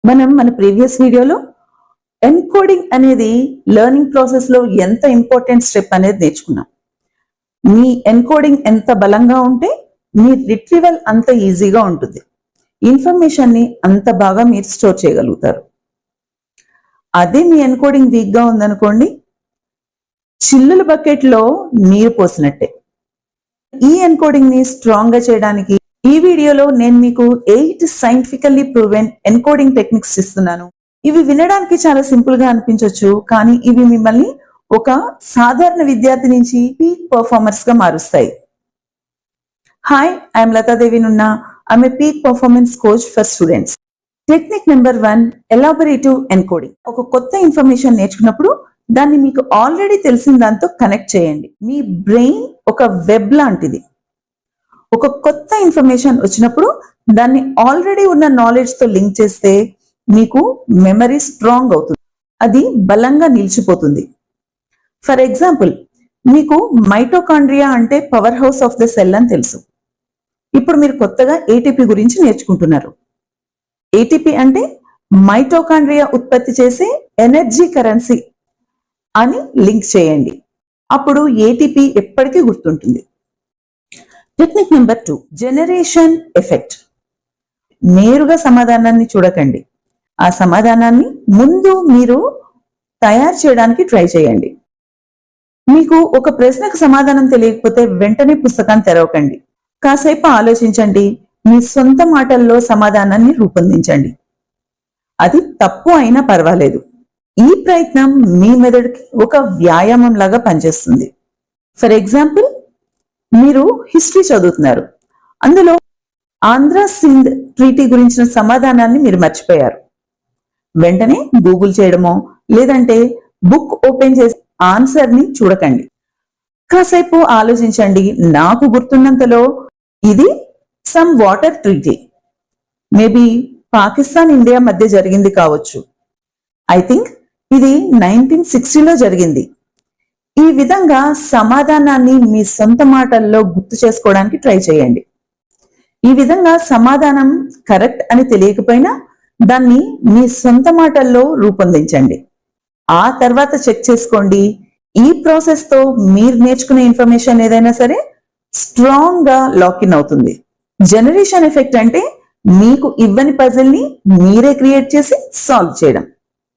మన ప్రీవియస్ వీడియోలో ఎన్కోడింగ్ అనేది లెర్నింగ్ ప్రాసెస్ లో ఎంత ఇంపార్టెంట్ స్టెప్ అనేది నేర్చుకున్నాం. మీ ఎన్కోడింగ్ ఎంత బలంగా ఉంటే మీ రిట్రీవల్ అంత ఈజీగా ఉంటుంది. ఇన్ఫర్మేషన్ ని అంత బాగా మీరు స్టోర్ చేయగలుగుతారు. అదే మీ ఎన్కోడింగ్ వీక్ గా ఉందనుకోండి, చిల్లుల బకెట్ లో నీరు పోసినట్టే. ఈ ఎన్కోడింగ్ ని స్ట్రాంగ్ గా చేయడానికి ఈ వీడియోలో నేను మీకు 8 సైంటిఫికల్లీ ప్రూవెన్ ఎన్కోడింగ్ టెక్నిక్స్ ఇస్తున్నాను. ఇవి వినడానికి చాలా సింపుల్ గా అనిపించవచ్చు, కానీ ఇవి మిమ్మల్ని ఒక సాధారణ విద్యార్థి నుంచి పీక్ పర్ఫార్మర్స్ గా మారుస్తాయి. Hi, I'm Latadevi Nunna. I'm a peak performance coach for students. Technique number 1, elaborative encoding. ఒక కొత్త ఇన్ఫర్మేషన్ నేర్చుకున్నప్పుడు దాన్ని మీకు ఆల్రెడీ తెలిసిన దాంతో కనెక్ట్ చేయండి. మీ బ్రెయిన్ ఒక వెబ్ లాంటిది. ఒక కొత్త ఇన్ఫర్మేషన్ వచ్చినప్పుడు దాన్ని ఆల్రెడీ ఉన్న నాలెడ్జ్ తో లింక్ చేస్తే మీకు మెమరీ స్ట్రాంగ్ అవుతుంది, అది బలంగా నిలిచిపోతుంది. ఫర్ ఎగ్జాంపుల్, మీకు మైటోకాండ్రియా అంటే power house of the cell అని తెలుసు. ఇప్పుడు మీరు కొత్తగా ఏటీపీ గురించి నేర్చుకుంటున్నారు. ఏటీపీ అంటే మైటోకాండ్రియా ఉత్పత్తి చేసే ఎనర్జీ కరెన్సీ అని లింక్ చేయండి. అప్పుడు ఏటీపీ ఎప్పటికీ గుర్తుంటుంది. Technique number 2, generation effect. నేరుగా సమాధానాన్ని చూడకండి, ఆ సమాధానాన్ని ముందు మీరు తయారు చేయడానికి ట్రై చేయండి. మీకు ఒక ప్రశ్నకు సమాధానం తెలియకపోతే వెంటనే పుస్తకాన్ని తెరవకండి. కాసేపు ఆలోచించండి, మీ సొంత మాటల్లో సమాధానాన్ని రూపొందించండి. అది తప్పు అయినా పర్వాలేదు. ఈ ప్రయత్నం మీ మెదడుకి ఒక వ్యాయామం లాగా పనిచేస్తుంది. ఫర్ ఎగ్జాంపుల్, మీరు హిస్టరీ చదువుతున్నారు, అందులో ఆంధ్ర సింధ్ ట్రీటీ గురించిన సమాధానాన్ని మీరు మర్చిపోయారు. వెంటనే గూగుల్ చేయడమో లేదంటే బుక్ ఓపెన్ చేసి ఆన్సర్ ని చూడకండి. కాసేపు ఆలోచించండి. నాకు గుర్తున్నంతలో ఇది some water treaty, maybe Pakistan India మధ్య జరిగింది కావచ్చు. ఐ థింక్ ఇది 1960లో జరిగింది. ఈ విధంగా సమాధానాన్ని మీ సొంత మాటల్లో గుర్తు చేసుకోవడానికి ట్రై చేయండి. ఈ విధంగా సమాధానం కరెక్ట్ అని తెలియకపోయినా దాన్ని మీ సొంత మాటల్లో రూపొందించండి. ఆ తర్వాత చెక్ చేసుకోండి. ఈ ప్రాసెస్ తో మీరు నేర్చుకునే ఇన్ఫర్మేషన్ ఏదైనా సరే స్ట్రాంగ్ గా లాకిన్ అవుతుంది. జనరేషన్ ఎఫెక్ట్ అంటే మీకు ఇవ్వని పజిల్ ని మీరే క్రియేట్ చేసి సాల్వ్ చేయడం.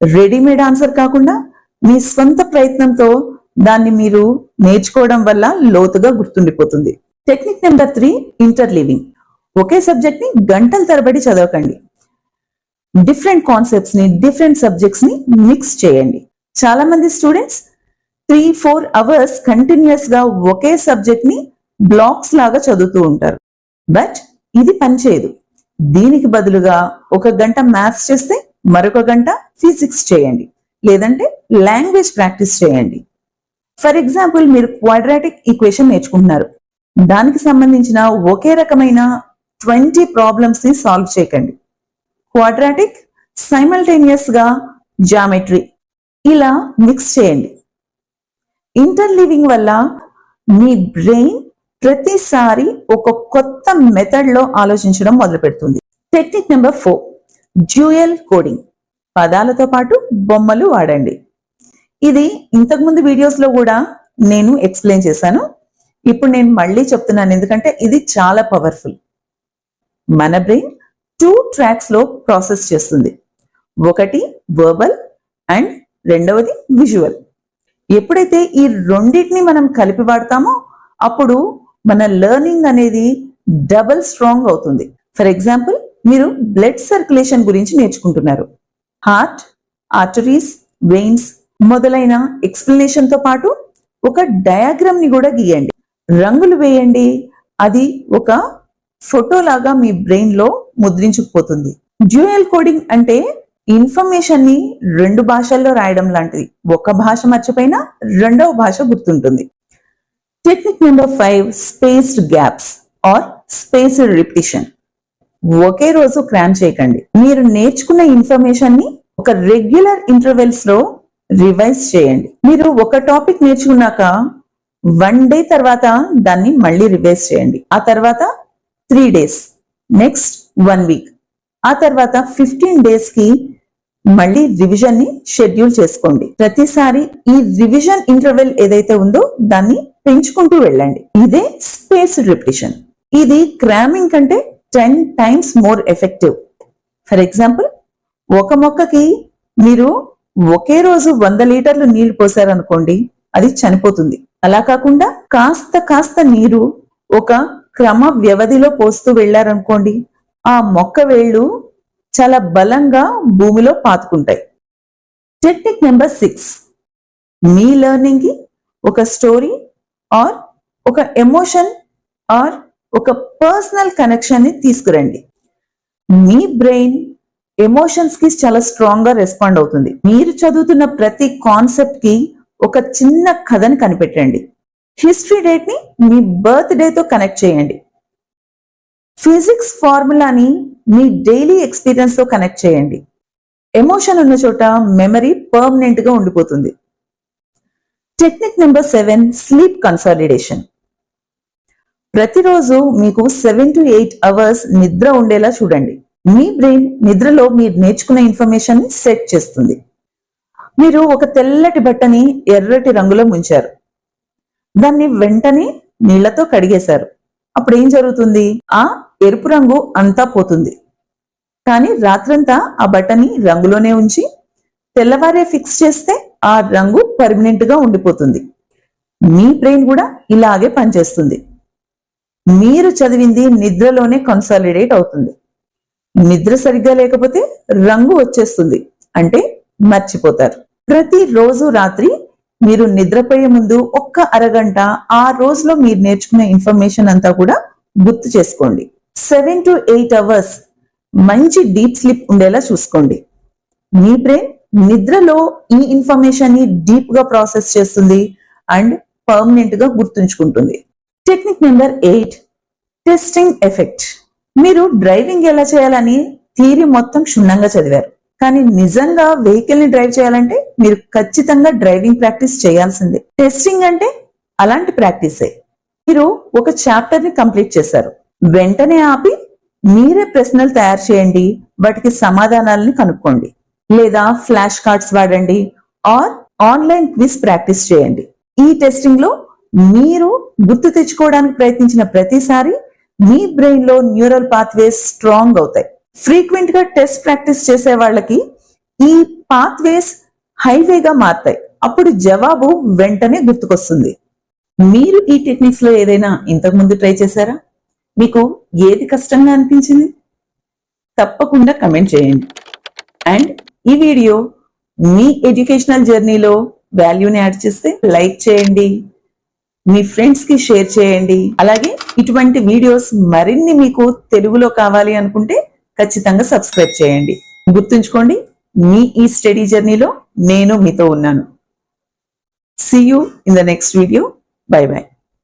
రెడీమేడ్ ఆన్సర్ కాకుండా మీ స్వంత ప్రయత్నంతో దాన్ని మీరు నేర్చుకోవడం వల్ల లోతుగా గుర్తుండిపోతుంది. Technique number 3, interleaving. ఒకే సబ్జెక్ట్ ని గంటల తరబడి చదవకండి. డిఫరెంట్ కాన్సెప్ట్స్ ని, డిఫరెంట్ సబ్జెక్ట్స్ ని మిక్స్ చేయండి. చాలా మంది స్టూడెంట్స్ 3-4 అవర్స్ కంటిన్యూస్ గా ఒకే సబ్జెక్ట్ ని బ్లాక్స్ లాగా చదువుతూ ఉంటారు. బట్ ఇది పనిచేయదు. దీనికి బదులుగా 1 గంట మ్యాథ్స్ చేస్తే మరొక గంట ఫిజిక్స్ చేయండి, లేదంటే లాంగ్వేజ్ ప్రాక్టీస్ చేయండి. ఫర్ ఎగ్జాంపుల్, మీరు క్వాడ్రాటిక్ ఈక్వేషన్ నేర్చుకుంటున్నారు. దానికి సంబంధించిన ఒకే రకమైన 20 ప్రాబ్లమ్స్ ని సాల్వ్ చేయకండి. క్వాడ్రాటిక్, సైమల్టేనియస్ గా జామెట్రీ, ఇలా మిక్స్ చేయండి. ఇంటర్లీవింగ్ వల్ల మీ బ్రెయిన్ ప్రతిసారి ఒక కొత్త మెథడ్ లో ఆలోచించడం మొదలు పెడుతుంది. Technique number 4, dual coding. పదాలతో పాటు బొమ్మలు వాడండి. ఇది ఇంతకుముందు వీడియోస్ లో కూడా నేను ఎక్స్ప్లెయిన్ చేశాను. ఇప్పుడు నేను మళ్ళీ చెప్తున్నాను, ఎందుకంటే ఇది చాలా పవర్ఫుల్. మన బ్రెయిన్ 2 ట్రాక్స్ లో ప్రాసెస్ చేస్తుంది. ఒకటి వర్బల్ అండ్ రెండవది విజువల్. ఎప్పుడైతే ఈ రెండింటిని మనం కలిపి వాడతామో అప్పుడు మన లెర్నింగ్ అనేది డబుల్ స్ట్రాంగ్ అవుతుంది. ఫర్ ఎగ్జాంపుల్, మీరు బ్లడ్ సర్క్యులేషన్ గురించి నేర్చుకుంటున్నారు. హార్ట్, ఆర్టరీస్, వెయిన్స్ మొదలైన ఎక్స్ప్లెనేషన్ తో పాటు ఒక డయాగ్రామ్ ని కూడా గీయండి, రంగులు వేయండి. అది ఒక ఫోటో లాగా మీ బ్రెయిన్ లో ముద్రించుకుపోతుంది. డ్యూయల్ కోడింగ్ అంటే ఇన్ఫర్మేషన్ ని 2 భాషల్లో రాయడం లాంటిది. ఒక భాష మర్చిపోయినా రెండవ భాష గుర్తుంటుంది. Technique number 5, spaced gaps or spaced repetition. ఒకే రోజు క్రామ్ చేయకండి. మీరు నేర్చుకున్న ఇన్ఫర్మేషన్ ని ఒక రెగ్యులర్ ఇంటర్వెల్స్ లో రివైజ్ చేయండి. మీరు ఒక టాపిక్ నేర్చుకున్నాక 1 డే తర్వాత దాన్ని మళ్ళీ రివైజ్ చేయండి. ఆ తర్వాత 3 days, నెక్స్ట్ 1 week, ఆ తర్వాత 15 days కి మళ్ళీ రివిజన్ ని షెడ్యూల్ చేసుకోండి. ప్రతిసారి ఈ రివిజన్ ఇంటర్వెల్ ఏదైతే ఉందో దాన్ని పెంచుకుంటూ వెళ్ళండి. ఇదే స్పేస్డ్ రిపిటిషన్. ఇది క్రామింగ్ కంటే 10 times more effective. For example, ఒక మొక్కకి మీరు ఒకే రోజు 100 లీటర్లు నీళ్లు పోసారనుకోండి, అది చనిపోతుంది. అలా కాకుండా కాస్త కాస్త నీరు ఒక క్రమ వ్యవధిలో పోస్తూ వెళ్లారనుకోండి, ఆ మొక్క వేళ్ళు చాలా బలంగా భూమిలో పాతుకుంటాయి. టెక్నిక్ నెంబర్ 6, మీ లెర్నింగ్ కి ఒక స్టోరీ ఆర్ ఒక ఎమోషన్ ఆర్ ఒక పర్సనల్ కనెక్షన్ ని తీసుకురండి. మీ బ్రెయిన్ ఎమోషన్స్ కి చాలా స్ట్రాంగ్ గా రెస్పాండ్ అవుతుంది. మీరు చదువుతున్న ప్రతి కాన్సెప్ట్ కి ఒక చిన్న కథని కనిపెట్టండి. హిస్టరీ డేట్ ని మీ బర్త్ డే తో కనెక్ట్ చేయండి. ఫిజిక్స్ ఫార్ములాని మీ డైలీ ఎక్స్పీరియన్స్ తో కనెక్ట్ చేయండి. ఎమోషన్ ఉన్న చోట మెమరీ పర్మనెంట్ గా ఉండిపోతుంది. Technique number 7, sleep consolidation. ప్రతిరోజు మీకు 7 to 8 అవర్స్ నిద్ర ఉండేలా చూడండి. మీ బ్రెయిన్ నిద్రలో మీరు నేర్చుకున్న ఇన్ఫర్మేషన్ ని సెట్ చేస్తుంది. మీరు ఒక తెల్లటి బట్టని ఎర్రటి రంగులో ముంచారు, దాన్ని వెంటనే నీళ్లతో కడిగేశారు. అప్పుడు ఏం జరుగుతుంది? ఆ ఎరుపు రంగు అంతా పోతుంది. కానీ రాత్రంతా ఆ బట్టని రంగులోనే ఉంచి తెల్లవారే ఫిక్స్ చేస్తే ఆ రంగు పర్మనెంట్ గా ఉండిపోతుంది. మీ బ్రెయిన్ కూడా ఇలాగే పనిచేస్తుంది. మీరు చదివింది నిద్రలోనే కన్సాలిడేట్ అవుతుంది. నిద్ర సరిగ్గా లేకపోతే రంగు వచ్చేస్తుంది, అంటే మర్చిపోతారు. ప్రతిరోజు రాత్రి మీరు నిద్రపోయే ముందు ఒక్క అరగంట ఆ రోజులో మీరు నేర్చుకునే ఇన్ఫర్మేషన్ అంతా కూడా గుర్తు చేసుకోండి. 7 to 8 అవర్స్ మంచి డీప్ స్లీప్ ఉండేలా చూసుకోండి. మీ బ్రెయిన్ నిద్రలో ఈ ఇన్ఫర్మేషన్ ని డీప్ గా ప్రాసెస్ చేస్తుంది అండ్ పర్మనెంట్ గా గుర్తుంచుకుంటుంది. Technique number 8, testing effect. మీరు డ్రైవింగ్ ఎలా చేయాలని థియరీ మొత్తం క్షుణ్ణంగా చదివారు, కానీ నిజంగా వెహికల్ ని డ్రైవ్ చేయాలంటే మీరు ఖచ్చితంగా డ్రైవింగ్ ప్రాక్టీస్ చేయాల్సిందే. టెస్టింగ్ అంటే అలాంటి ప్రాక్టీసే. మీరు ఒక చాప్టర్ ని కంప్లీట్ చేశారు, వెంటనే ఆపి మీరే ప్రశ్నలు తయారు చేయండి, వాటికి సమాధానాలను కనుక్కోండి, లేదా ఫ్లాష్ కార్డ్స్ వాడండి ఆర్ ఆన్లైన్ క్విజ్ ప్రాక్టీస్ చేయండి. ఈ టెస్టింగ్ లో మీరు గుర్తు తెచ్చుకోవడానికి ప్రయత్నించిన ప్రతిసారి మీ బ్రెయిన్ లో న్యూరల్ పాత్వేస్ స్ట్రాంగ్ అవుతాయి. ఫ్రీక్వెంట్ గా టెస్ట్ ప్రాక్టీస్ చేసే వాళ్ళకి ఈ పాత్వేస్ హైవేగా మారతాయి. అప్పుడు జవాబు వెంటనే గుర్తుకొస్తుంది. మీరు ఈ టెక్నిక్స్ లో ఏదైనా ఇంతకు ముందు ట్రై చేశారా? మీకు ఏది కష్టంగా అనిపించింది? తప్పకుండా కమెంట్ చేయండి. అండ్ ఈ వీడియో మీ ఎడ్యుకేషనల్ జర్నీలో వాల్యూని యాడ్ చేస్తే లైక్ చేయండి, మీ ఫ్రెండ్స్ కి షేర్ చేయండి. అలాగే ఇటువంటి వీడియోస్ మరిన్ని మీకు తెలుగులో కావాలి అనుకుంటే ఖచ్చితంగా సబ్స్క్రైబ్ చేయండి. గుర్తుంచుకోండి, మీ ఈ స్టడీ జర్నీలో నేను మీతో ఉన్నాను. See you in the next video. Bye bye.